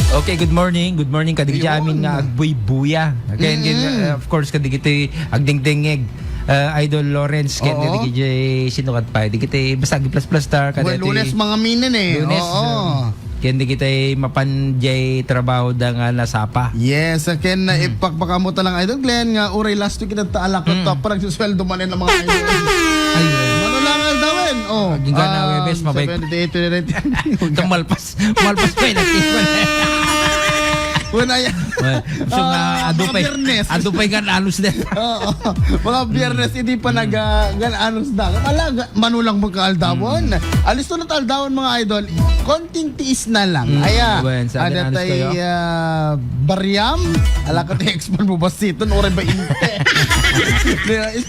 Okay, good morning. Good morning kadig amin nga agbuy-buya. Again, of course kadig ito agdingdingeg. Idol Lawrence ken kadig sinukat pa. Di kita basta plus star Well, Lunes mga minin eh. Lunes. Oo. Ken di kita mapanjay trabaho da nga nasapa. Yes, ken ipakpakamo ta lang Idol Glenn nga uray last week kinataalak ko to parang susweldo man ng mga idol. Ay, Ano lang ang dawin? Oh. Gingana Webes mabay. 78 Malpas pa inaktivan. Una yan. So nga ado pa nga alos din. Oo. Mga biyernes hindi pa nag-anos na. Manulang magka-aldawon. Alis to na aldawon mga idol. Konting tiis na lang. Aya. Ada tay Baryam. Ala ka tay expand mo basiton oray ba inte.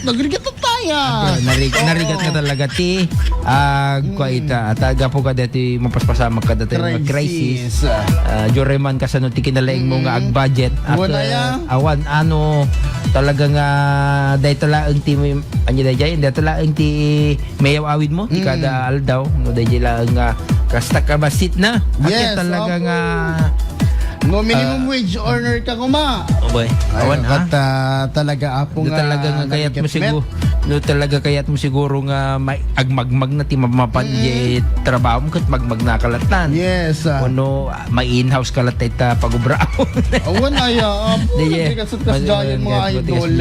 Nagrigat na tayo. Narigat ka talaga ti. Kuwaita. At agapo ka dati mapaspasama ka dati mga crisis. Joreman ka sa no tikinalaing mo nga ag-budget. Awan ano talaga nga dahil talaang ti anyo dahil dahil talaang ti mayaw awid mo. Ti kada aldaw. No dahil lang kasta ka basit na. Yes. Talaga nga no minimum wage earner ka kuma. Boy. Awan ha. Talaga apo nga. Talaga nga kayat mo siguro. No talaga kayat mo siguro nga may agmagmag na ti mapanjay trabaho mo kat magmag na kalatan. Yes. Kuno may in-house kalatay ta pagubrao. Awan aya. Kasut kas jayan mga idol.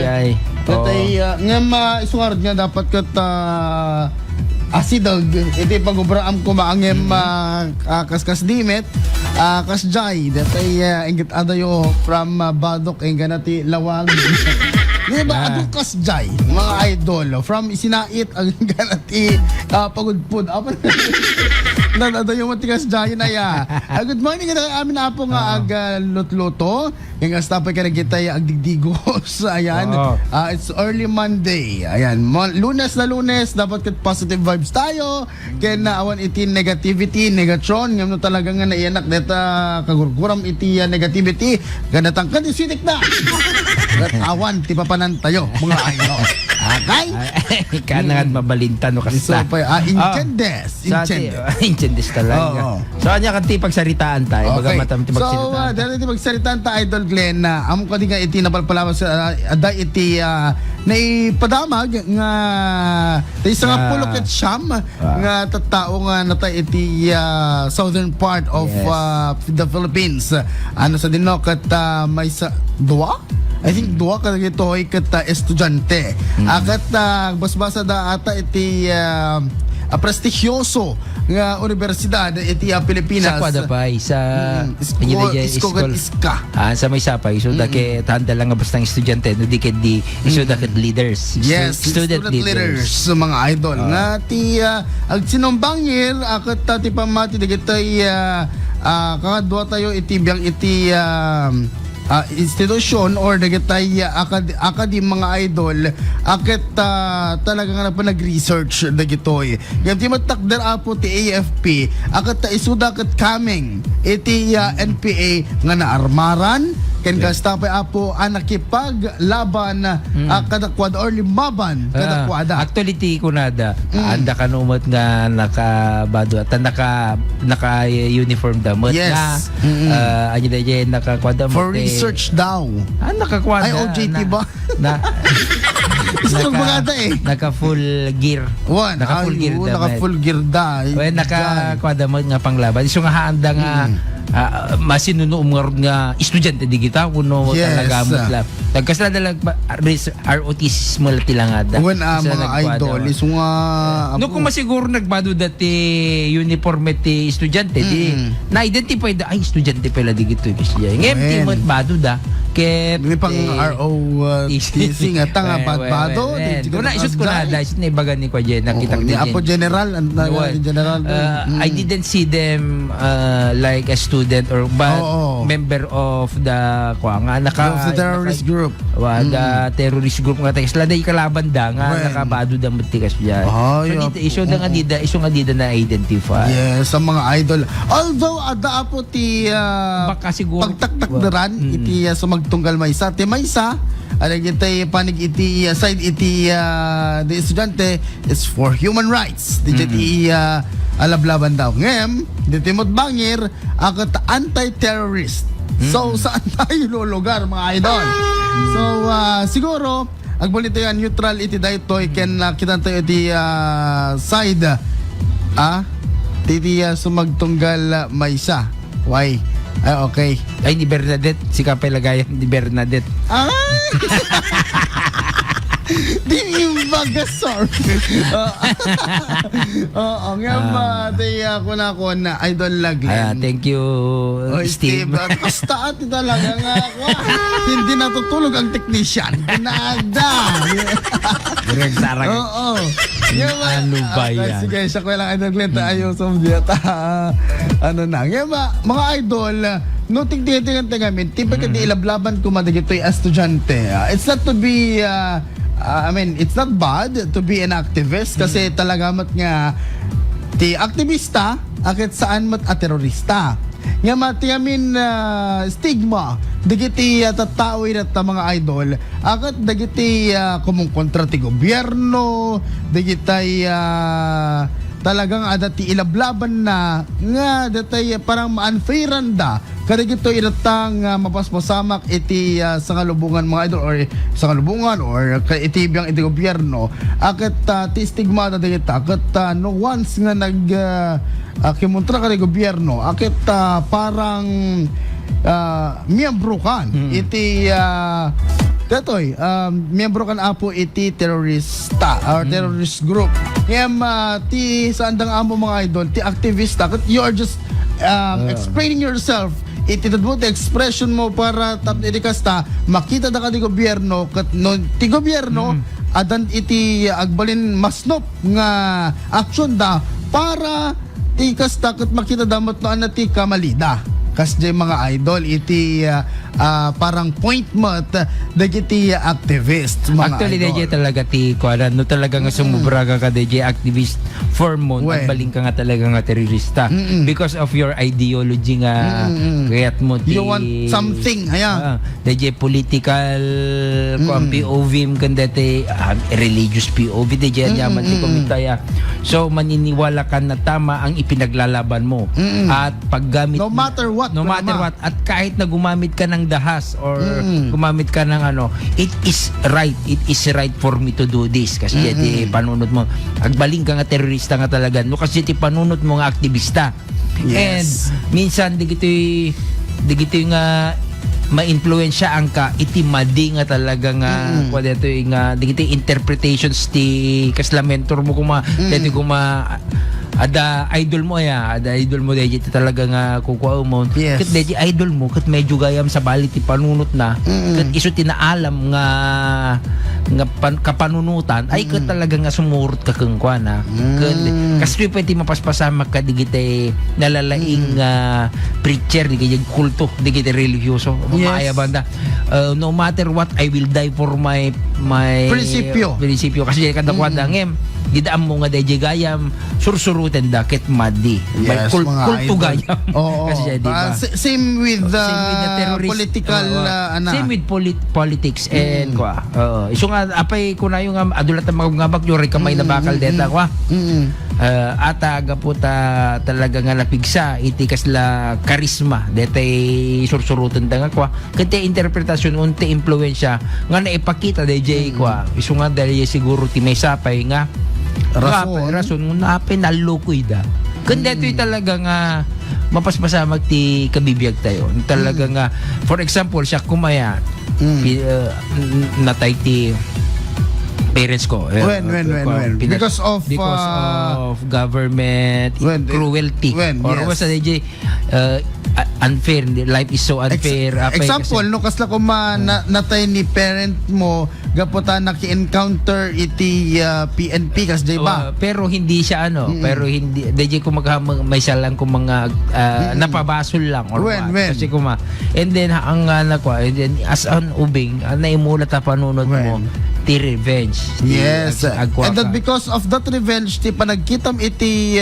Tatay nga isungarad nga dapat kat asidog iti pagubraam ko maangem kaskas dimet kasjay datay ingit adayo from Badok ganati lawag. Di ba adong kasjay mga idol from Isinait ang ganati pagudpud apan adayo mo ti kasjay na ya. Good morning amin na po nga lutluto yung astapay ka nagitay agdigdigos ayan. It's early Monday ayan Lunes dapat kat positive vibes tayo kaya naawan iti negativity negatron ngam talaga nga naiyanak deta kagurguram iti negativity ganatang kadisitik na awan ti papanan tayo mga idol. Okay? Kanangan mabalintan no kasi. So pa Inchendes talaga. So anya kanti pagsaritaan tayo baga matam ti pagsaritaan. So dahil ti pagsaritaan ta Idol Glenn na amo ka nga iti napalpalawas ada iti naipadamag nga tayo sa nga pulok at siyam nga tattao nga natay iti southern part of the Philippines. Ano sa dinok at may sa dua? I think dua ka ito ay kat estudyante. Akat basbasa da ata iti prestigyoso nga universidad iti Pilipinas. Sa Quadapay sa Iska. Sa may sapay so dake tanda lang nga basta estudyante no di di iso dake leaders. Yes, student leaders so, mga idol nga ti ag sinumbangir akat ti pamati dagitay kakadwa tayo iti biyang iti institusyon or dagatay akadim mga idol akit talaga nga pa nag-research dagitoy ganti matakder apo ti AFP akit isuda kat kaming iti NPA nga naarmaran ken kastapay apo nakipaglaban kadakwad or limaban kadakwada actually ti kunada anda kanumot nga nakabado at naka uniform damot yes. Na anyo dayay nakakwada mo for research daw nakakwada ay OJT ba Gusto maganda naka full gear naka full gear da nakakwada mo nga panglaban iso nga haanda nga masinuno nga estudyante di kita kuno talaga mo lang nagkasala dalag ROTC mo tilangada mga idol iso nga no kung masiguro nagbado dati uniforme ti estudyante di na-identify da ay estudyante pala di gito ngem mo bado da ket pang ROTC nga tanga bado kuna isut kuna da isut na ibagan ni ko jen nakita ni apo general I didn't see them like a student or member of the the terrorist group the terrorist group nga tayo day kalaban da nga nakabado da matikas diyan so iso da nga dida na identify yes sa mga idol although ada apo ti baka siguro pagtaktakdaran iti sa magtunggal maysa ti maysa alag itay panig iti side iti the estudyante is for human rights di alablaban daw. Ngem, ditimot bangir, akat anti-terrorist. So, saan tayo lulugar, mga idol? So, siguro, agbalito yan, neutral iti daytoy, ken kita tayo iti side, titi sumagtunggal maysa. Why? Ay, okay. Ay, ni Bernadette. Si Kapay Lagayan, ni Bernadette. Ay! Di yung bagasor. Oo, nga ako na idol lagyan. Thank you, Steve. Basta ati talaga nga ako. Hindi natutulog ang technician. Pinagda. Direk sarang. Oo. Ano ba yan? Sige, siya ko lang idol Glenn. Ayaw sa mga ano na. Nga ba, mga idol, no tigtigan ngamin, tiba ka di ilablaban ko madigito'y estudyante. It's not to be it's not bad to be an activist kasi talaga mat nga ti aktivista akit saan mat a terorista. Nga mati stigma dagiti tattawin at mga idol akat dagiti kumungkontra ti gobyerno dagiti talagang adati ilablaban na nga datay parang ma-unfairan da kada gito iratang mapaspasamak iti sangalubungan mga idol or sangalubungan or iti biyang iti gobyerno akat ti stigmata dagita akat no once nga nag kimontra kada gobyerno akat parang miyembro kan iti datoy, miyembro kan apo iti terorista or terrorist group. Ngem ti sandang amo mga idol, ti aktivista, you are just explaining yourself. Iti mo ti expression mo para iti kasta makita da ka ti gobyerno kat no ti gobyerno adan iti agbalin masnop nga action da para ti kasta kat makita damot no anati kamalida. Kasjay mga idol iti parang point mo at dagiti activist mga actually idol. DJ talaga ti kuan no talaga nga sumubra ka DJ activist form mo at baling ka nga talaga nga terorista because of your ideology nga kayat mo ti you want something DJ political kuan POV kan dati religious POV DJ yaman ti komitaya so maniniwala ka na tama ang ipinaglalaban mo at paggamit no matter what at kahit na gumamit ka ng dahas or gumamit ka ng it is right for me to do this kasi ti panunot mo agbaling ka nga terorista nga talaga no kasi ti panunot mo nga aktivista and minsan digitoy nga ma-influensya ang ka iti madi nga talaga nga dito nga digitoy interpretations ti kaslamentor mo kuma dito kuma ada idol mo dahil talaga nga kukuha mo kat dahil idol mo kat medyo gayam sa bali ti panunot na kat iso tinaalam nga kapanunutan ay kat talaga nga sumurot ka kang kwa na kasi pwede mapaspasama ka digite nalalaing preacher digite kulto digite religyoso maaya banda no matter what I will die for my prinsipyo kasi kada kwa ngem didaan mo nga DJ gayam sursurutin dakit madi kulto gayam kasi diba same with political same with politics and kwa iso nga apay kuna yung adulat na magungabak yung kamay na bakal deta kwa ata gaputa talaga nga napigsa iti kasla karisma detay sursurutin da nga kwa kante interpretasyon unti impluwensya nga naipakita DJ kwa iso nga dahil siguro ti may sapay nga rason nga nalukoy da kundi ito'y talaga nga mapaspasamag ti kabibiyag tayo talaga nga for example siya kumaya natay ti parents ko when because of government cruelty or was DJ unfair life is so unfair example no kasla ko natay ni parent mo gaputa naki-encounter iti PNP kas ba pero hindi siya pero hindi DJ ko may salang ko mga napabasol lang or kasi kuma and then ang anak ko and then as an ubing naimulat na panunod mo ti revenge. Yes. Agwa And that because of that revenge, ti panagkitam iti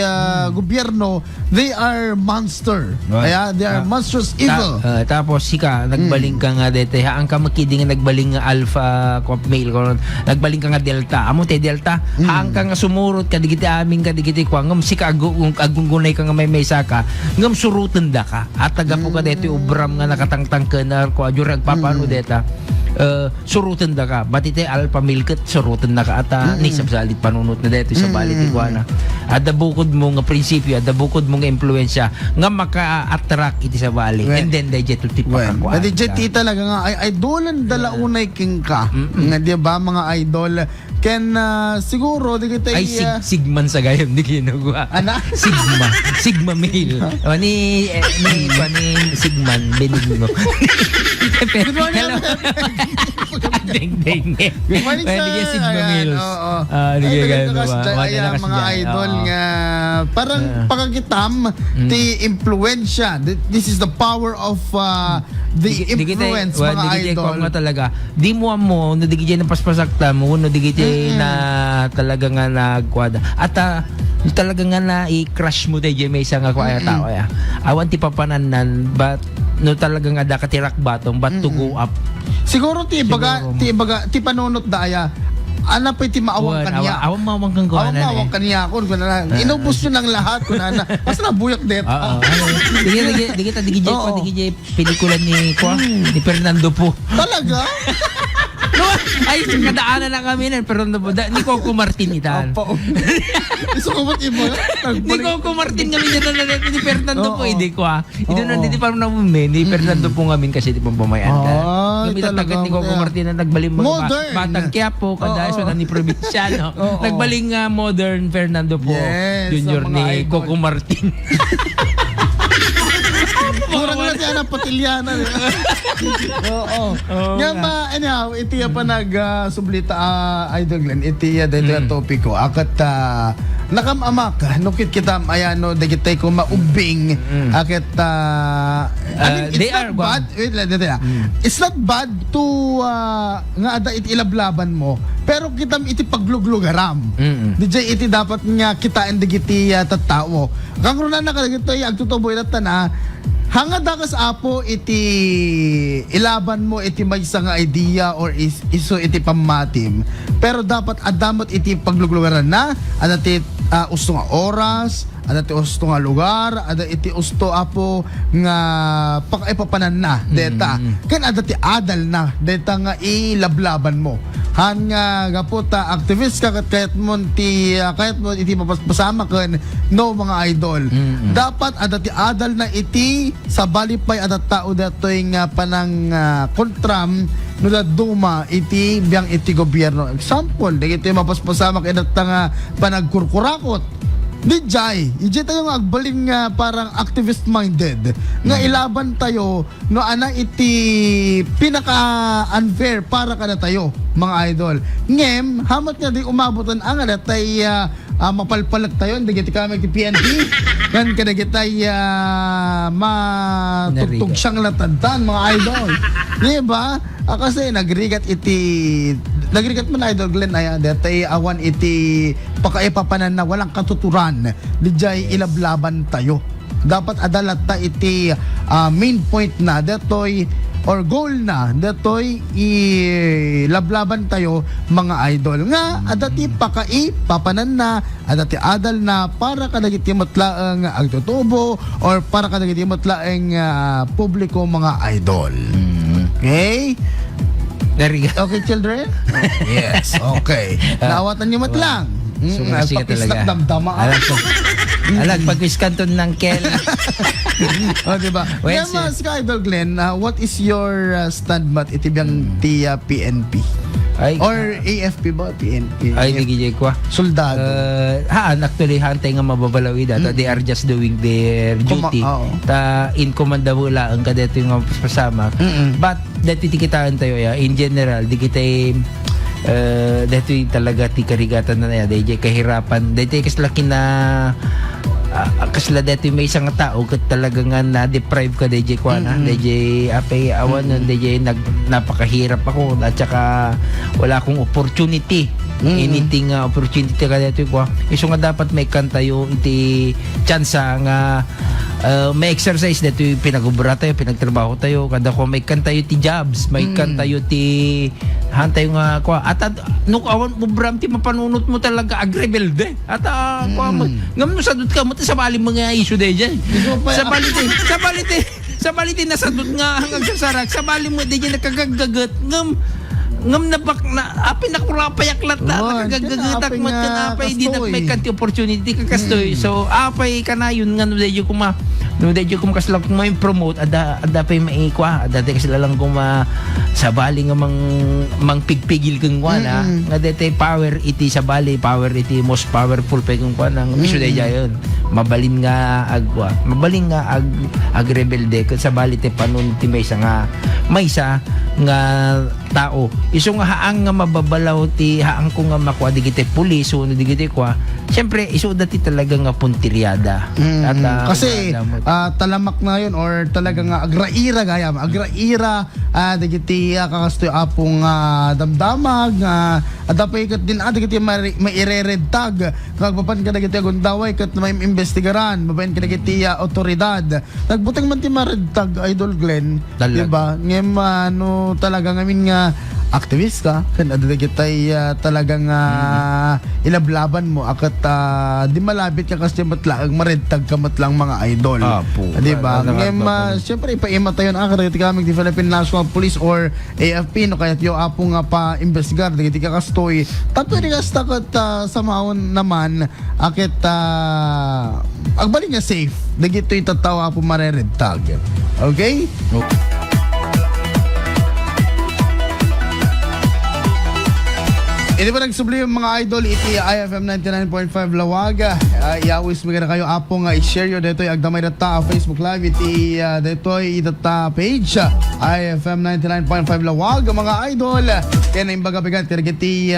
gobyerno, they are monster. Right. Kaya they are monstrous evil. Tapos sika nagbaling ka nga dete ha ang kamakidi nga nagbaling nga alpha male ko nagbaling ka nga delta amo te delta haang ka nga sumurot ka digiti aming ka digiti kwa ngam sika agungunay ka nga may saka ngam surutan da ka at taga po ka dete ubram nga nakatangtang ka na kwa jura agpapano deta surutan da ka batite alpha male kat surutan na ka at ni sabsalit panunot na dete sa balit iguana at bukod mo nga prinsipyo at bukod mo nga impluensya nga maka-attract iti sa bali and then they jet to tipa ka Di jet talaga nga ay idolan dalaunay king ka nga di ba mga idol ken siguro di kita ay sigman sa gayam di ginagawa ana sigma male ni sigman benigno Good morning. ding Good morning, sir. sigma male mga idol nga parang pagkakitam ti impluensya. This is the power of the influence mga idol. Nga talaga di mo no digiti na paspasakta mo no digiti na talaga nga nagkwada at talaga nga na i-crush mo tayo may isang ako ay tao ya awan ti papananan but no talaga nga da katirak batong but to go up siguro ti panunot daya ana pa ti maawang kanya awang mawang kang kuha na awang kanya kun na inubos nyo ng lahat kun na mas nabuyak det digiti pelikula ni Fernando Po talaga ay kadaanan na kami nan pero ni Coco Martin itan iso ko ba't iba ni Coco Martin kami ni Fernando Po hindi ko ito na hindi pa na ni Fernando Po ngamin kasi di pamamayaan ka kami tatagat ni Coco Martin na nagbaling mga batang Quiapo kada so na ni probinsyano nagbaling modern Fernando Po junior ni Coco Martin kurang na siya na patilyana. Oo. Nga ba, anyhow, iti pa nag-sublita, Idol Glenn, iti dito ang topiko. Akat, nakamamak, nukit kita, ayano, dagitay ko maubing, akat, it's not bad, wait lang, it's not bad to, nga ada iti ilablaban mo, pero kitam iti pagluglugaram. DJ iti dapat nga kitain digiti tattao. Kang runan na kadagitoy, agtutuboy na tana, hangad dakas apo iti ilaban mo iti may isang idea or iso iti pamatim pero dapat adamot iti pagluglugaran na ada iti usto nga oras ada iti usto nga lugar ada iti usto apo nga pakaipapanan na deta kan ada iti adal na deta nga ilablaban mo han nga gaputa activist ka kahit mo iti mapasama kan no mga idol dapat ada ti adal na iti sa balipay ada tao datoy nga panang kontram no da duma iti biyang iti gobyerno example dagiti mapaspasama kay nga panagkurkurakot Ijay tayo nga agbaling nga parang activist minded nga ilaban tayo no ana iti pinaka unfair para kada tayo mga idol ngem hamat nga di umabutan ang tay mapalpalag tayo digiti kami iti PNP kan kadagitay matugtog siyang latantan mga idol di ba kasi nagrigat man Idol Glenn ay datay awan iti pakaipapanan na walang katuturan dijay ilablaban tayo dapat adalat ta iti main point na datoy or goal na datoy ilablaban tayo mga idol nga adati pakaipapanan na adati adal na para kadagiti matlaeng agtutubo or para kadagiti matlaeng publiko mga idol. Okay? Okay, children? Yes, okay. Naawatan nyo matlang. Sige talaga. Damdama. Alag, pag-wiskanton ng Kel. Diba? Kaya si Idol Glenn, what is your stand mat itibiyang tiya PNP? Or AFP ba? PNP? Ay, nagigay ko. Soldado. Actually, hantay nga mababalawi data. They are just doing their duty. In command daw wala ang kadeto yung pasama. But, dati tikitaan tayo in general, di kita dito talaga ti karigatan na DJ kahirapan dito kaslaki na kasla dito may isang tao kat talaga nga na-deprive ka DJ ko na DJ apay awan nun DJ napakahirap ako at saka wala akong opportunity anything opportunity ka dito ko iso nga dapat may kantayo iti chance nga may exercise dito pinagubra tayo pinagtrabaho tayo kada ko may kantayo ti jobs may kantayo ti hantay nga ko at no awan mo bram ti mapanunot mo talaga agrebelde at ngam no sadot ka mo sa bali mga issue de diyan sa balite nasadot nga hanggang sa sarak sa bali mo de diyan nakagagagat ngam na apay nakurapayaklat na nakagagatak mo kan apay di na may kanti opportunity kakastoy so apay kanayon nga no de kuma no medyo kung kaslang kung may promote ada pay maikwa ada kasi lang kung sa bali nga mang pigpigil kung kuana nga dete power iti sa bali power iti most powerful pay kung kuana misyo de jayon mabalin nga ag rebelde kun sa bali te panon ti maysa nga tao iso nga haang nga mababalaw ti haang ko nga makwa digite pulis o digite kwa syempre iso dati talaga nga puntiryada at kasi talamak na yun or talaga nga agraira gayam agraira digiti kakastoy apong damdamag adapay kat din digiti maireredtag kagpapan ka digiti gundaway kat may investigaran babayin ka digiti otoridad nagbutang man ti maredtag Idol Glenn diba ngem no talaga ngamin nga activist ka kan adagitay talagang ilablaban mo akat di malabit ka kasi matlaang maredtag ka matlang mga idol di ba ngem syempre ipaimatay yon akit kaming di Philippine National Police or AFP no kaya yo apong pa investigar digiti ka kastoy tapos di ka stakat sa maon naman akit agbalik nga safe digitoy tatawa po mareredtag okay. Hindi ba nagsubli yung mga idol iti IFM 99.5 Lawag iawis mo kayo apong i-share yun dito agdamay data Facebook Live iti dito itata page IFM 99.5 Lawag mga idol kaya na imbaga bigat iti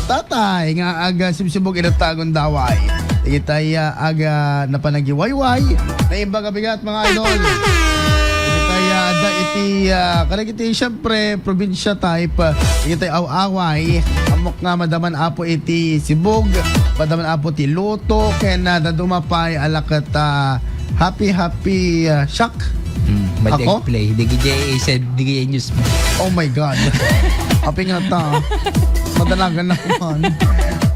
tatay nga aga sibsibog inatagon daway itay aga napanagiwayway na imbaga bigat mga idol da iti kanagiti syempre probinsya type iti awaway amok nga madaman apo iti sibog madaman apo ti luto ken dadumapay alakat happy shock ako play digi said digi news oh my god happy nga ta madalagan na kuman.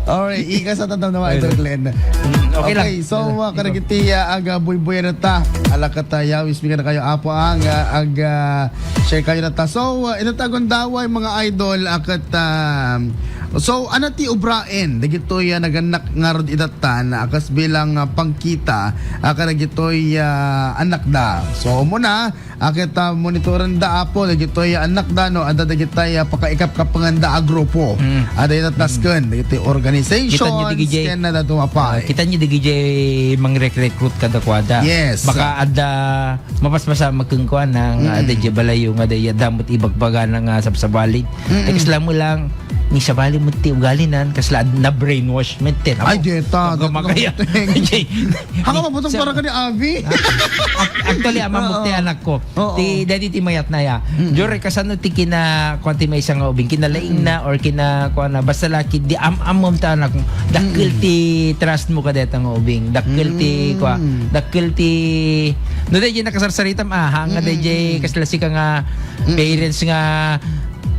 Alright, ika sa tatang naman Idol Glenn. Okay lang. So, karagiti aga buy-buy na ta. Alakata yawis bigyan na kayo apo ang share kayo na ta. So, inatagon daway mga idol akat so ano ti ubraen dagitoy naganak nga rod idatan akas bilang pangkita karagitoy anak da. So muna akit monitoran da apo dagitoy anak da no ada dagitay pakaikap kapanganda a grupo. Ada itatasken dagitoy organization ken na tumapay. Kita niyo digijay mang-recruit kada kwada. Yes. Baka ada mapaspasa magkungkuan ng ada balayo nga day damot ibagbaga ng sabsabalit. Text lang mo lang ni sabali mo ti ugalinan kasla na brainwash meten. Ay deta. Makaya. Hanga mabutong para ka ni Avi. Actually amang mo ti anak ko. Ti dadi ti mayat na ya. Jore kasano ti kina kwanti may isang ubing kinalaing na or kina kuana basta laki di amom ta anak mo. Dakkel ti trust mo ka deta nga ubing. Dakkel ti no dayjay nakasarsaritam hanga dayjay kasla sika nga parents nga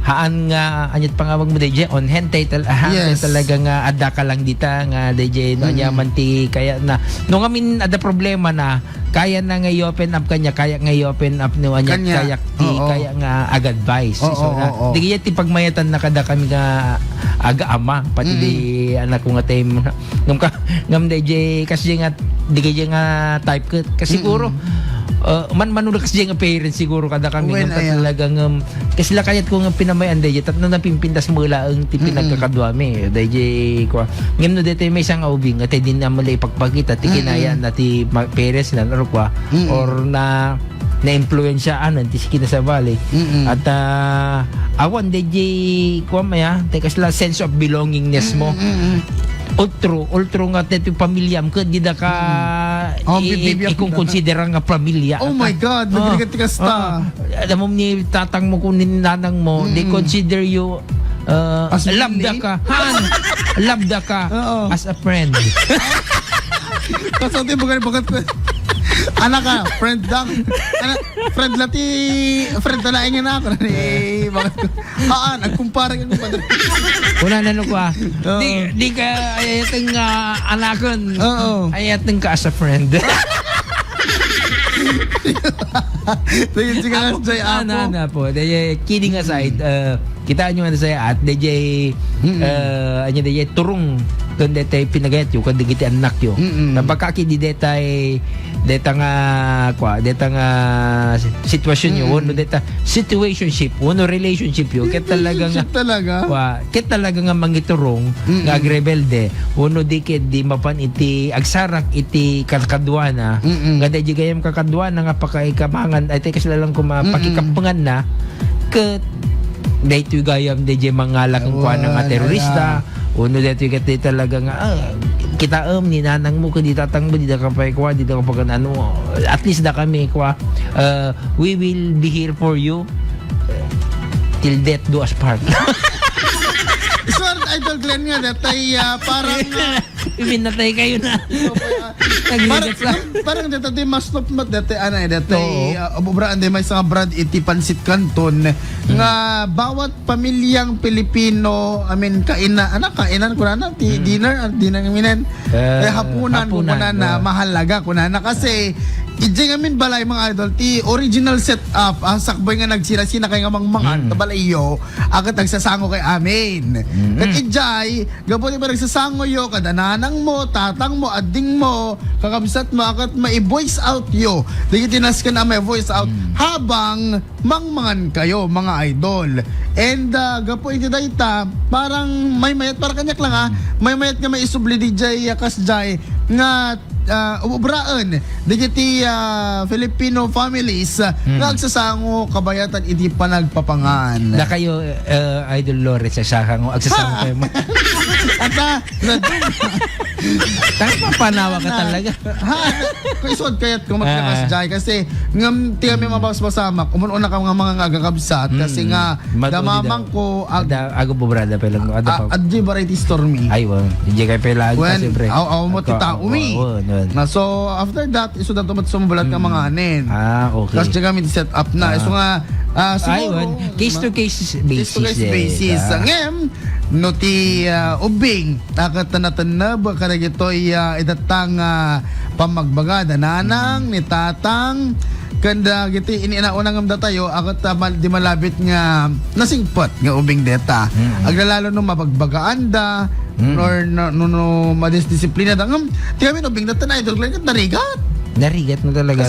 haan nga anyat pangawag mo DJ on hand title yes. Talaga nga ada ka lang dita nga DJ no man ti kaya na no ngamin ada problema na kaya na nga i-open up kanya kaya nga i-open up no anya kaya nga ag-advise so na digya ti pagmayatan na kada kami nga aga ama pati di anak ko nga time ngam DJ kasi nga digya nga type ka kasi siguro manulak kasi nga parents siguro kada kami ng talagang kasi la kayat ko nga pinamayan dayjay tatno na pimpintas mula ang ti pinagkakadwami dayjay ko ngem no dete may isang ubing at din na malay pagpagita ti kinaya na ti parents na or kwa or na influensya anan ti kinasabali at awan dayjay ko maya te kasla sense of belongingness mo ultro nga teto pamilyam ket di da ka Bibiyam kung consider nga pamilya. Oh my God, nagrigat ka sta. Alam mo ni tatang mo kung ninanang mo, they consider you As labda family? ka. Labda ka Oo. as a friend. Kasi ito bagat anak ka, friend lang. Friend lati, friend na ingin ako. Bakit ko? Nagkumpara ka pa. Una na ko Oo. Di ka ayateng anakon. Oo. Ayateng ka as a friend. Tingin si Kanas Jay Apo. Na po. Kidding aside, kitaan nyo nga saya at DJ turong kung detay pinagayat yung kung digiti anak yung napakaki di detay sitwasyon yung uno deta situationship uno relationship yung ket talaga nga ket talaga nga mangiturong nga agrebelde uno di mapan iti agsarak iti kakadwana nga di gayam kakadwana nga pakaikamangan ay tay kasalalang pakikapangan na ket dahito gayam di mangalak ang kuha ng terorista uno dito kati talaga nga kita ni nanang mo kung di tatang mo di da ka pa ikuha di da ka pa ano at least da kami ikuha we will be here for you till death do us part. So, Idol Glenn nga, datay parang iminatay kayo na. parang datay mas top datay datay obraan day may sa brand iti pansit canton nga bawat pamilyang Pilipino kainan kunana ti dinner minen hapunan na mahalaga kunana kasi ije ngamin balay mga idol ti original setup sakbay nga nagsira-sina kay nga mangmangan tabalayo akat nagsasango kay amin kat ijay gabo ti ba nagsasango yo kada nanang mo tatang mo ading mo kakabsat mo akat mai-voice out yo di tinaskan na may voice out habang mangmangan kayo mga idol and gapo iti dayta parang may mayat para kanyak lang may mayat nga may isubli DJ Kasjay nga ubraan digiti Filipino families nagsasango kabayatan iti panagpapangan Na kayo Idol Lore sa sakang agsasango kayo. Tama panawa ka talaga. Isod kayat kung magkakasjay kasi ngam ti kami mabas-basamak umuuna ka mga agakabsat kasi nga damamang ko ago po brada pelang adji variety stormy ay wow hindi kayo pela when siyempre mo tita umi na so after that iso da tumat sumubulat ka mga anin okay kasi kami set up na iso nga siguro case to case basis ngem no ti ubing takatanatan kada gitoy idatang pamagbagada nanang ni tatang kanda giti iniinaunang amda tayo akat di malabit nga nasingpot nga ubing deta aglalalo no mapagbagaan da or no madisdisiplina da ti kami ubing deta na idol kat narigat na talaga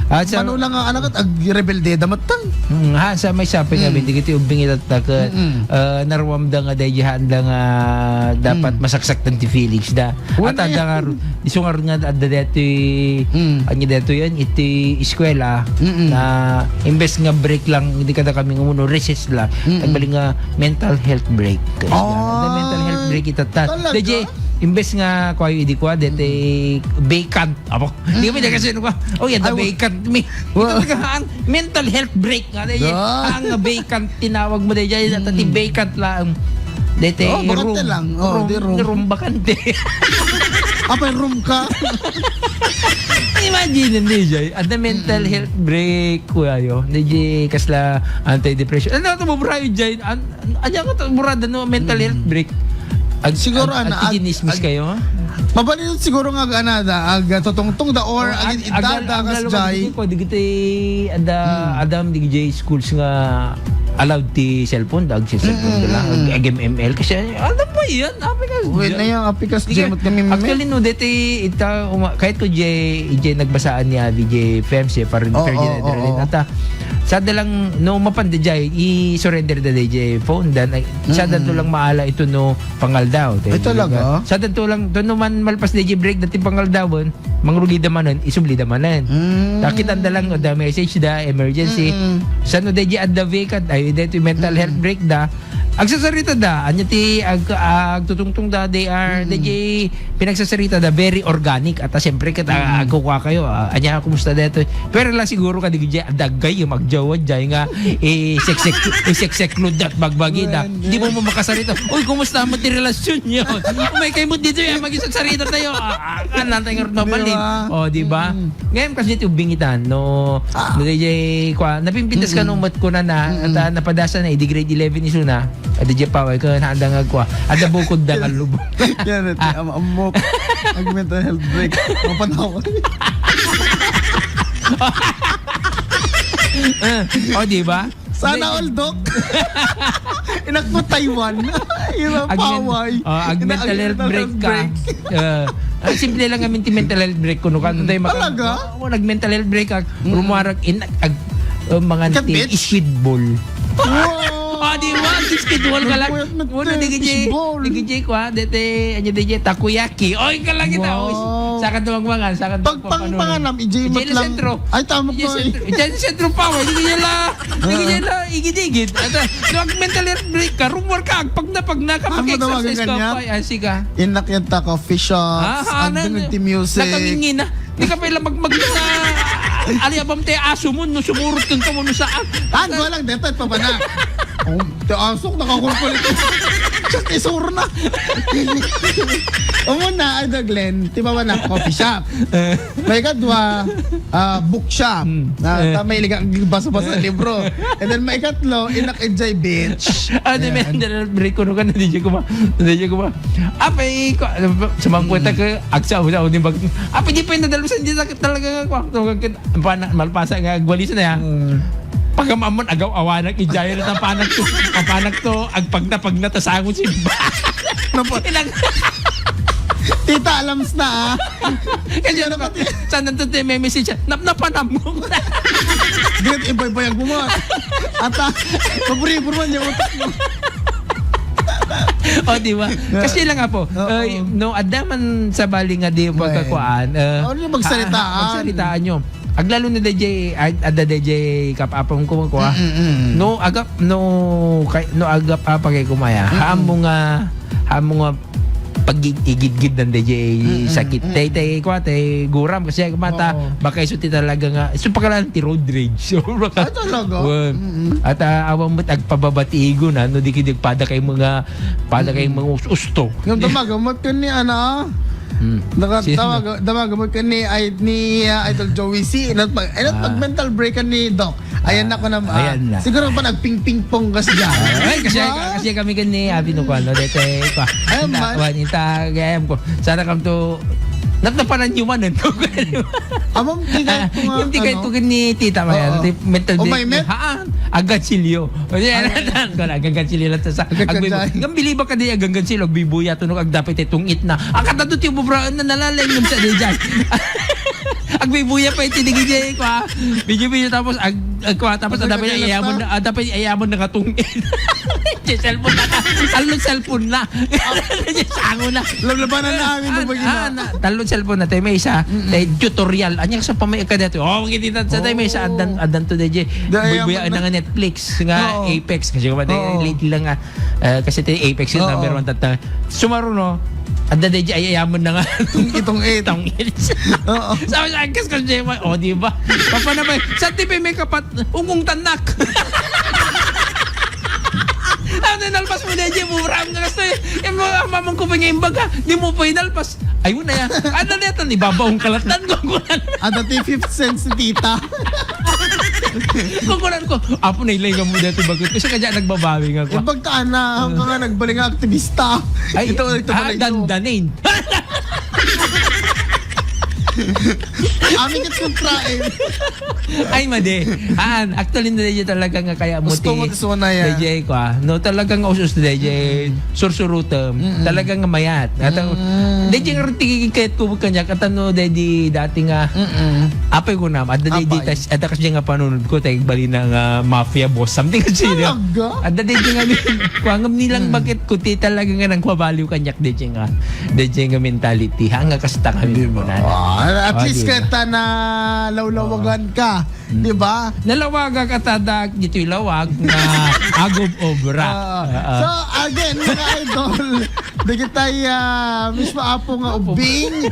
kasi ano lang nga anak at ag-rebelde damatang sa may saping nga hindi kiti ubing itatak narwamda nga dayhan da nga dapat masaksak tan ti Felix da at ada nga isungar nga adda deti anyi deto yan iti eskwela na imbes nga break lang hindi kada kami umuno recess lang tagbali nga mental health break the mental health break itatat DJ imbes nga ko ay idi ko dete vacant apo di ba kasi ko the vacant me mental health break nga dai ang vacant tinawag mo dai at ti vacant lang dete room bakante apa room ka imagine DJ at the mental health break ko ayo DJ kasla anti-depression ano to mo brayo jay anya ka murada no mental health break siguro ginismis kayo mabalilot siguro nga anada totongtong da or idada kasjay ko digiti adam DJ schools nga allowed ti cellphone cellphone lang ML kasi alam mo yan apikas jemot kami actually no deti ita kahit ko nagbasaan niya DJ FEMC para Ferdinand ata sada lang no mapande jay i-surrender da DJ phone dan sada to lang maala ito no pangal daw talaga sada to lang to no man malpas DJ break dati pangal dawon mangrugi da manon isubli da manan takit anda lang da message da emergency sa no DJ at the vacant ay dito mental health break da Agsasarita da, anya ti agtutungtong da, they are DJ pinagsasarita da very organic at siyempre kita agkukuha kayo. Anya kumusta dito? Pero lang siguro ka DJ dagay yung magjawad jay nga seksek at bagbagi da. Hindi mo makasarita. Uy, kumusta mo ti relasyon niyo? Umay kayo mo dito yan magisasarita tayo. Nantay nga mabalik. O, di ba? Ngayon kasi dito bingitan no DJ kwa napimpintas ka nung mat ko na at napadasa na grade 11 ni Suna. At DJ Paway ka handa nga kwa. At bukod da kalubog. Yan ito, amok. Mental health break. Mapanaw. O, di ba? Sana all, Doc. Inak mo Taiwan. Yung paway. Mental health break ka. Simple lang ang mental health break ko. Talaga? Nag-mental health break ka. Rumarag mga squid ball. Wow! Di ba? Squidball ka lang. Muna, DJ ko ha. Dete, DJ, takoyaki. Oy, ka lang kita. Saka tumagmangan. Saka Pagpanganam, ijay mo lang. Ay, tama ko. Ijay sentro pa. Hindi nila igid-igid. Mental health break ka. Rumor ka. Pag na ka-exercise ka. Asika. Inak yan ta coffee shops. Andun yung music. Nakangingin na. Hindi ka pala aliyabam te aso mo no sumurot kang mo no saan. Ano lang dito pa ba na? Oh, te asok nakakulkulit. Just isuro na. Umuna ay Glenn, ti ba na coffee shop. May kadwa book shop. Na may ligang basa-basa libro. And then may katlo inak enjoy beach. Mental break ko no kan DJ ko ba. Apay ko sumangkwenta ka agsa ni bag. Apay di pa nadalsan di talaga ko. Malpasa nga gwalisan na yan. Pagamamon agaw awanak ijaya na panak to agpag na tasangon si Tita alams na kasi ano ka saan nandun may message napanam mo Great iba-iba yung gumawa at paborito man yung utak mo. O, di ba? Kasi lang nga po, no, adaman sa bali nga di pagkakuan. Ano yung magsalitaan nyo. Aglalo na DJ, ada DJ kapapang kumakuha. No agap apa kay kumaya. Hamo nga pag-igid-gid ng DJ sakit. Tay kwate guram kasi mata baka isuti talaga nga. Isu pakalan ti road rage. So baka talaga. At awang mat agpababatigo na no dikidig pada kay mga usto. Yung damagamot ka ni ana. Damagamot ka ni Idol Joey C. Pag mental break ka ni Doc. Ayan ako na. Siguro pa nagping-ping-pong kasi dyan. Ay, kasi kami ni Abi no kwano dete pa. Ayun man. Wanita gayam ko. Sana kam to natnapanan yung man ito. Amam tigay ko nga. Yung tigay ko ni Tita Mayan. Mental break. May met? Agatsilyo. Agatsilyo lang sa. Gambili ba ka di agatsilyo? Agbibuya to nung agdapit itong itna. Akatadot yung bubra na nalalay yung sa diyan. Agbibuya pa itinigin niya ko ha. Video tapos tapos dapat ayamon na katong cellphone na ka. Talon cellphone na. Sango na. Lablabanan na amin mo ba talon cellphone na tayo may isa. Tutorial. Anya sa pamay ka dito. Magkita sa tayo may isa adan to DJ. Bubuya na nga Netflix nga Apex kasi ko ba lately lang nga kasi tayo Apex yung number 1 tata. Sumaro no. Ada DJ ayamon na nga itong 8. Oo. Sabi sa angkas kasi di ba? Papa na ba? Sa TV may kapat ungong tanak. Ano nalpas mo na dyan, murang nga kasi yung mga mamang ko pa ngayon baga, di mo pa inalpas. Ayun na yan. Ano na yan? Ibabaong kalatan ko. Ada 5th sense si Tita. Kukunan ko. Apo na ilay nga mo dito bagot. Kasi kaya nagbabawi nga ko. Pagkaan na, hanggang nga nagbaling nga aktivista. Ay, dandanin. Amin kat kontrain. Ay, madi. Actually, na DJ talaga nga kaya mo gusto mo na yan. DJ ko no, talagang usus DJ. Sursurutem. Talagang mayat. DJ nga rin kahit ko kanya. Katano, DJ dati nga. Apay ko na. At DJ, at kasi nga panunod ko. Tayo bali ng mafia boss. Something kasi. Talaga? At DJ nga kuangam nilang bakit kuti talaga nga nang mabaliw kanyak DJ nga. DJ nga mentality. Hanga kasta kami muna. At least diba? kita na lawlawagan ka. Di ba? Nalawaga ka tadak dito lawag na agob obra. So again, mga idol, digitay mismo apo nga ubing.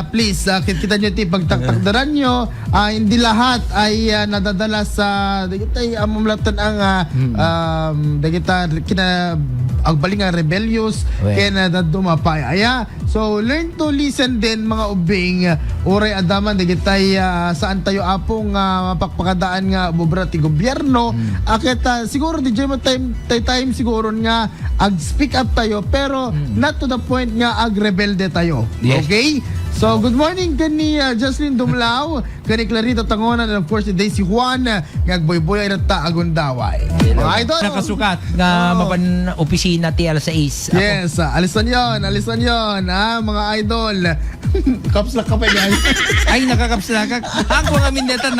Please, kita nyo ti pagtaktakdaran nyo. Hindi lahat ay nadadala sa digitay amumlatan ang digita kina agbaling nga rebellious kaya nadadumapay. So learn to listen din mga ubing. Uray adaman digitay saan tayo apong mapakpakadaan nga bubra ti gobyerno. Kita siguro di jay time siguro nga ag-speak up tayo pero not to the point nga ag-rebelde tayo. Yes. Okay? So, good morning kani Jocelyn Dumlao, kani Clarita Tangonan, and of course, today si Juan, ngagboy-boy ay nata agundaway. Mga idol. Nakasukat nga mapan opisina ti alas 6. Yes, alisan yon, mga idol. Kapslak ka pa yan. Ay, nakakapslakak. Ako nga mineta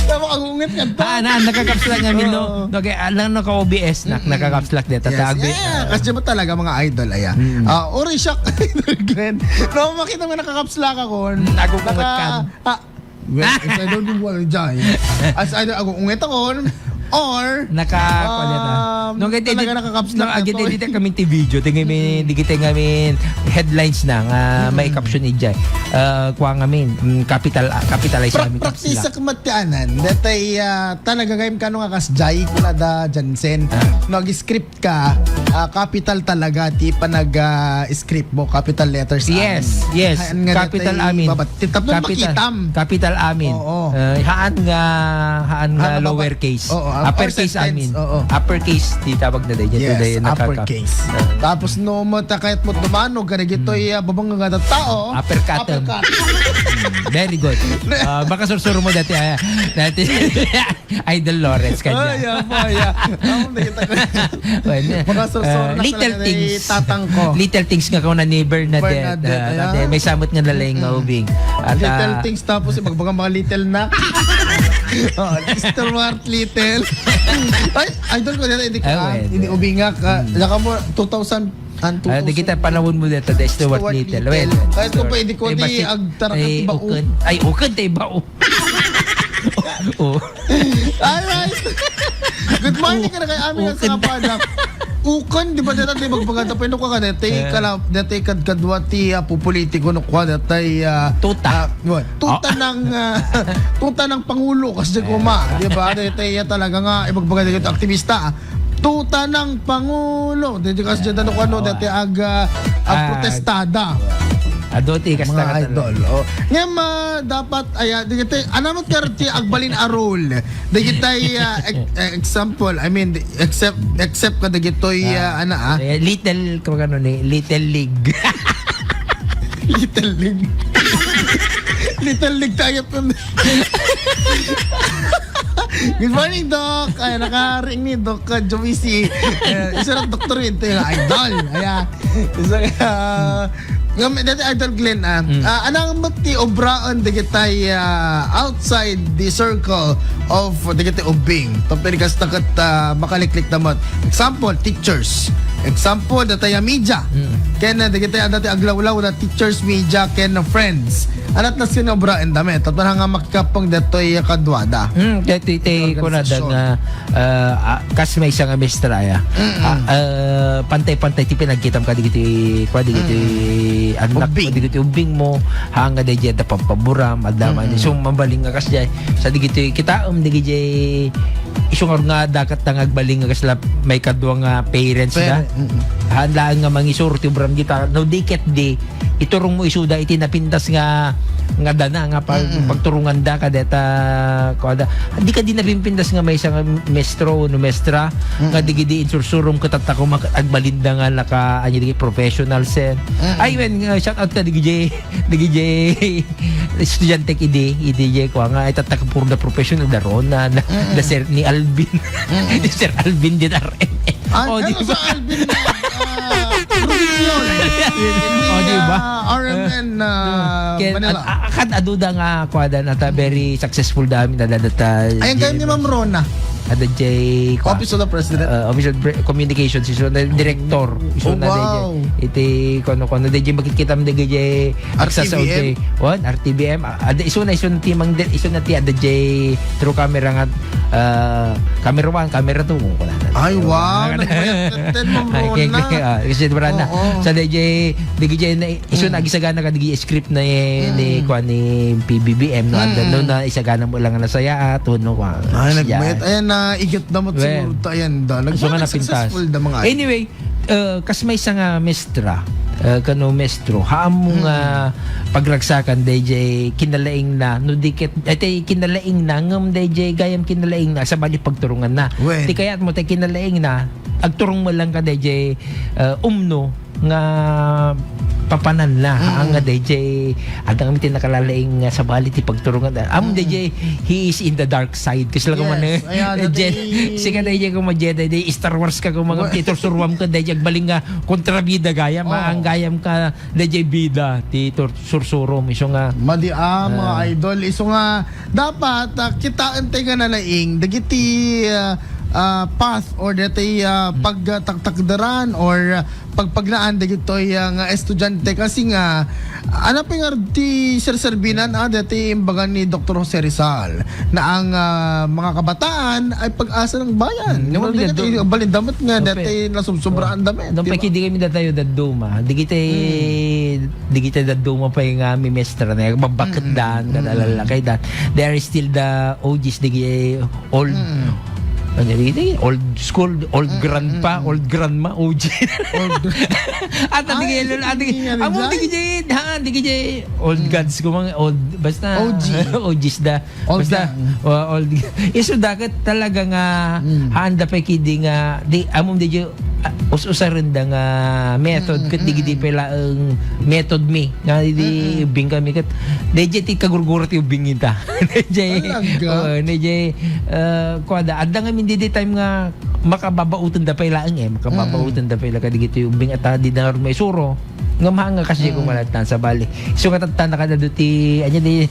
Tama kang ungit ka to. nakakapslak nga min no. Okay, alang naka-OBS nakakapslak deta tagbi. Kasi ba talaga mga idol aya. Ori shock idol Glenn. No, makita mo nakakapslak ako. Nagugungat ka. Well, if I don't do well, as either ako ungit ako, or No kay talaga nakakapslak agit dito kami ti video tingin mi digite ngamin headlines na nga may caption ija. Kuha ngamin capitalize namin practice sa kamatianan datay talaga gayem kano nga kasjay kuna da Jansen nag-script ka capital talaga ti panag script mo capital letters yes capital amin capital amin haan nga lower case uppercase amin uppercase di tawag na dahil yes uppercase tapos no mo takayat mo tumanog kaya gito'y babang nga tao uppercut very good baka sursuro mo dati Idol Lawrence kanya little things tatang ko little things nga kung na neighbor na dead may samot nga nalang nga ubing little things tapos magbagang mga little na Mr. Mart Little ay idol ko dito hindi ubingak laka mo 2000 di kita panahon mo dito the Stuart Little kahit ko pwede ko di agtarakan ti bao ay ukad tayo bao alright good morning ka na kay amin sa kapadak ukan di ba dati magpaganda pero ko ka dati kadwa ti politiko no ko dati tuta ng pangulo kasi kuma di ba dati talaga nga magpaganda aktivista tuta ng pangulo dati kasi dano ko dati protestada Adoti kas mga idol. Ngem dapat digitay anamot karti agbalin a role. Digitay example, I mean except ka digitoy little kano ni Little League. Little League. Little League tayo po. Good morning, Doc. Ay, naka-ring ni Doc Jovici. Isa ng doktor ito yung idol. Isa dati idol Glenn anang mati obraan digitay outside the circle of digitay ubing tapos kas takat makaliklik naman example teachers example dati media ken digitay dati aglawlaw na teachers media ken friends anat na sinobraan dami tapos nga makikapong datoy kadwada dati ko na nga kas may isang mestra pantay-pantay ti pinagkitam ka digiti anak digiti ubing mo hanga de jeta pampaburam adama ni so mambaling nga kasjay sa digiti kita digiti isong nga dakat tangagbaling nga kasla may kadwa nga parents da handaan nga mangisur ti ubram kita no diket di iturong mo isuda iti napintas nga dana nga pagturungan da kadeta kada di ka di napimpindas nga may isang mestro no mestra nga digidi insursurum katata ko agbalinda nga naka digi professional sen ay when shout out ka digi estudyante ide ko nga itatak puro na professional da rona da sir ni Alvin Sir Alvin din di ba Alvin di ba RMN Manila akad aduda nga kwada na ta very successful dami na data ayun kayo ni Ma'am Rona ada jay Office of the President. official communications iso na director iso na wow. iti kono DJ makikita mo DJ access RTBM. RTBM ada iso na timang iso na ti ada jay through camera nga camera 1 camera 2 ko na Ay, wow. Nagbayat mo na. kasi diba na sa DJ na iso na gisagana ka DJ script na ni kuan ni PBBM no no na isagana mo lang na saya at no kwa Ay, nagbayat. Ayan na igat damot siguro. Ayan da. Nagbayat successful da mga. Anyway, kas may isang mestra kano mestro haam mo nga pagragsakan DJ kinalaing na no dikit ate kinalaing na ngam DJ gayam kinalaing na sa bali pagturungan na Well. di kayat mo tay kinalaing na agturong mo lang ka DJ umno nga papanan na ang DJ adang mitin nakalalaing sa bali ti pagturungan am DJ he is in the dark side kasi lang man sige DJ ko ma Jedi Star Wars ka ko mga Peter Surwam ka DJ baling nga kontrabida gayam ang gayam ka DJ bida ti Sursurom iso nga Madi mga idol iso nga dapat kitaan tayo nga nalaing dagiti path or dati pagtaktakdaran or pagpaglaan dagitoy nga estudyante kasi nga ano pa nga ti serserbinan dati imbaga ni Dr. Jose Rizal na ang mga kabataan ay pag-asa ng bayan. Balindamot nga dati nasubsobraan damit. Doon pa di kami datayo daduma. Di kita daduma pa yung may mestra na babakit daan kadalala kay dat. There is still the OGs di old old school, old grandpa, old grandma, OG. At digay old gods ko mga old basta OGs da. Basta old. Iso dagat talaga nga handa pa kidi nga di amom di usarin da nga method ket digidi pala ang method me nga di ubing kami ket DJ ti kagurguro ti ubing ita DJ kwada adda nga hindi di time nga makababautan da pala ang makababautan da pala kadigiti ubing at di na may suro nga mahanga kasi kung malatan sa bali so katatan na kada duti anya di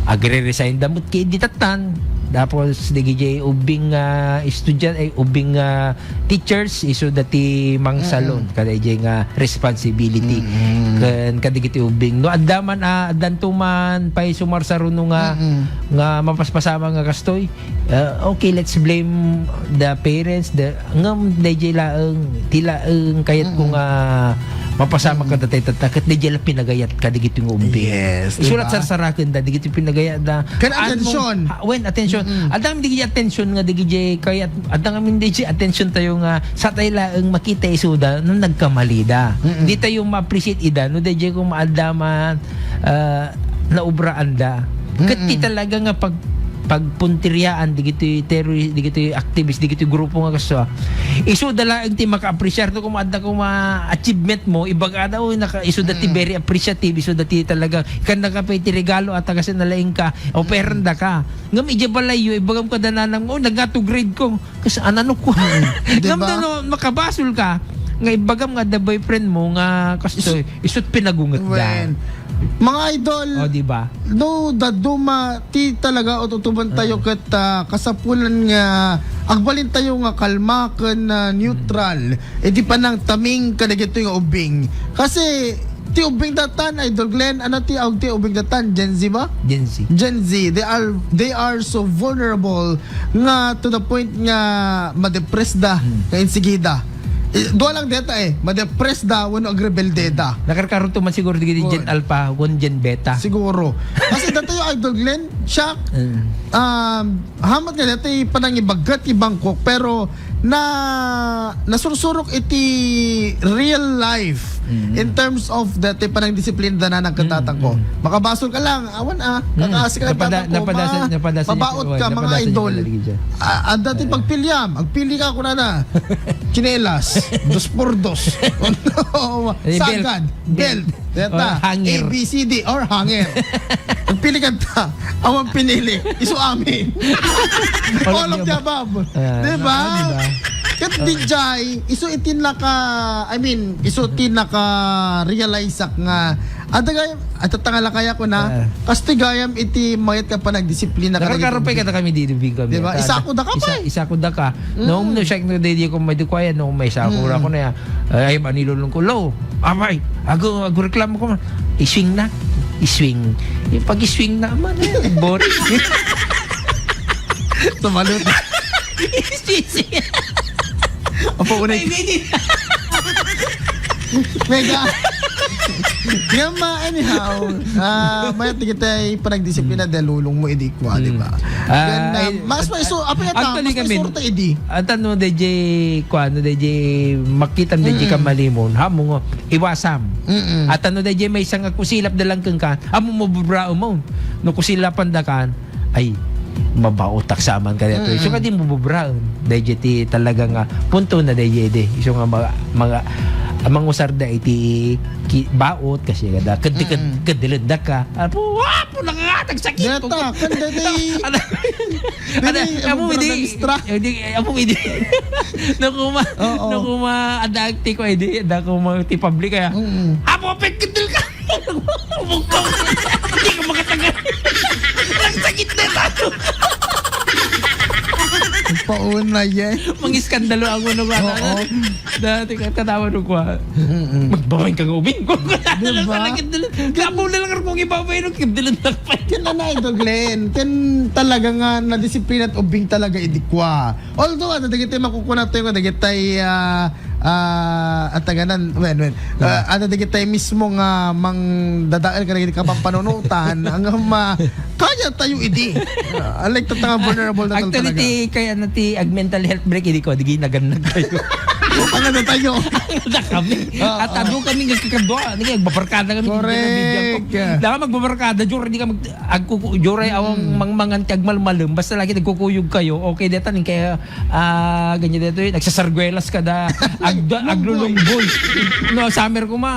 agre-resign damot kay di tatan tapos DJ ubing estudyant ay ubing teachers iso dati mang salon kada DJ nga responsibility kan kadigiti ubing no addaman addan tuman pay sumarsaro no nga mapaspasama nga kastoy okay let's blame the parents the ngam DJ laeng tilaeng kayat ko nga mapasama ka dati tatakit DJ la pinagayat kadigiti ng ubing isulat sarsaraken da digiti pinagayat da kan attention when attention adang digiti attention nga digiti kayat adang amin digiti attention tayo nga sa tayo laeng makita isuda nung nagkamali da di tayo ma-appreciate ida no DJ kung maadaman naubraan da kati talaga nga pagpuntiryaan digiti terrorist digiti activist digiti grupo nga kaso isu dala ang ti maka-appreciate to kung adda ko ma-achievement mo ibaga daw naka isu dati very appreciative isu dati talaga kan nakapay ti regalo at kasi nalaing ka o peranda ka ngam ija balayo ibagam ka dananang mo nagato grade ko kasi anano ko ngam no makabasol ka nga ibagam nga the boyfriend mo nga kasi isut pinagungat da mga idol di ba no daduma ti talaga ututuban tayo ket kasapulan nga agbalin tayo nga kalma ken neutral di pa nang taming kadagito nga ubing kasi ti ubing datan idol Glenn ano ti ubing datan Gen Z ba Gen Z they are so vulnerable nga to the point nga ma-depressed da nga insigida doon lang deta ma-depress da wano agrebelde da nakarkaroon to man siguro digiti Gen Alpha gon Gen Beta siguro kasi dato yung idol Glenn siya hamat nga dito panang ibagat ibangkok pero nasursurok iti real life in terms of dati panang disiplina da na nagkatatang ko makabasol ka lang awan kakaasi ka mabaot ka mga idol dati pagpilyam agpili ka kuna na chinelas 2x2 sagad belt hanger ABCD or hanger pili ka ta awang pinili isu amin all of the above diba Kat di jay, iso itin na ka, iso itin na ka realize nga, atatangala kaya ko na, kastigayam iti mayat ka pa nagdisiplina ka. Nakakarupay ka na kami dito, Bing kami. Diba? Isa ako da ka pa Isa ko da ka. Noong no siya no dedi ko may dukwaya noong may sakura ko na ay manilulong ko low. Amay, ako reklamo ko. Iswing na. Iswing. Yung pag iswing na man, boring. Tumalot. Opo, unay. Mega. Anyhow, mayat di kita panagdisiplina dahil lulong mo idi ko, di ba? Mas may so, apa yata, mas may surta idi. At ano, DJ, kuano, DJ, makitam DJ kamalimon, hamo nga, iwasam. At ano, DJ, may isang kusilap dalang kang ka, amo mo bubrao mo, no kusilapan da kan, ay, mabautak saman ka dito. So ka di mo bubraon. DJ ti talaga nga punto na DJ di. So nga mga amang usar da iti baot kasi kada kadilid da ka. Apo wapo nangatag sakit ko. Deta kanda di. Amo hindi. Nakuma adakti ko edi da ko ti public kaya. Apo pet kadil ka. Hindi ka makatagal. Nagsakit na tayo. Pauna yan. Mangiskandalo ako na ba? Dati katawa nung kwa. Magbabayin kang ubing ko. Diba? Kapo na lang kung ibabayin nung kibdilan na pa. Kaya na ito, Glenn. Kaya talaga nga na-disiplina at ubing talaga idikwa. Although, dagitay makukuna tayo, dagitay at taganan, dagitay mismo nga mang dadaal ka na kapampanunutan hanggang kaya tayo idi. Like tatanga vulnerable na talaga. Actually, kaya nati ag mental health break, hindi ko, di naganag kayo. Ang ano tayo? Na kami. At ano kami nagkakadwa. Nagbabarkada kami. Correct. Daka magbabarkada. Jure, di ka jure awang mangmangan kag malmalum. Basta lagi nagkukuyog kayo. Okay, deta ning kaya ganyan dito. Nagsasarguelas ka da. Aglulungboy. No, summer ko ma.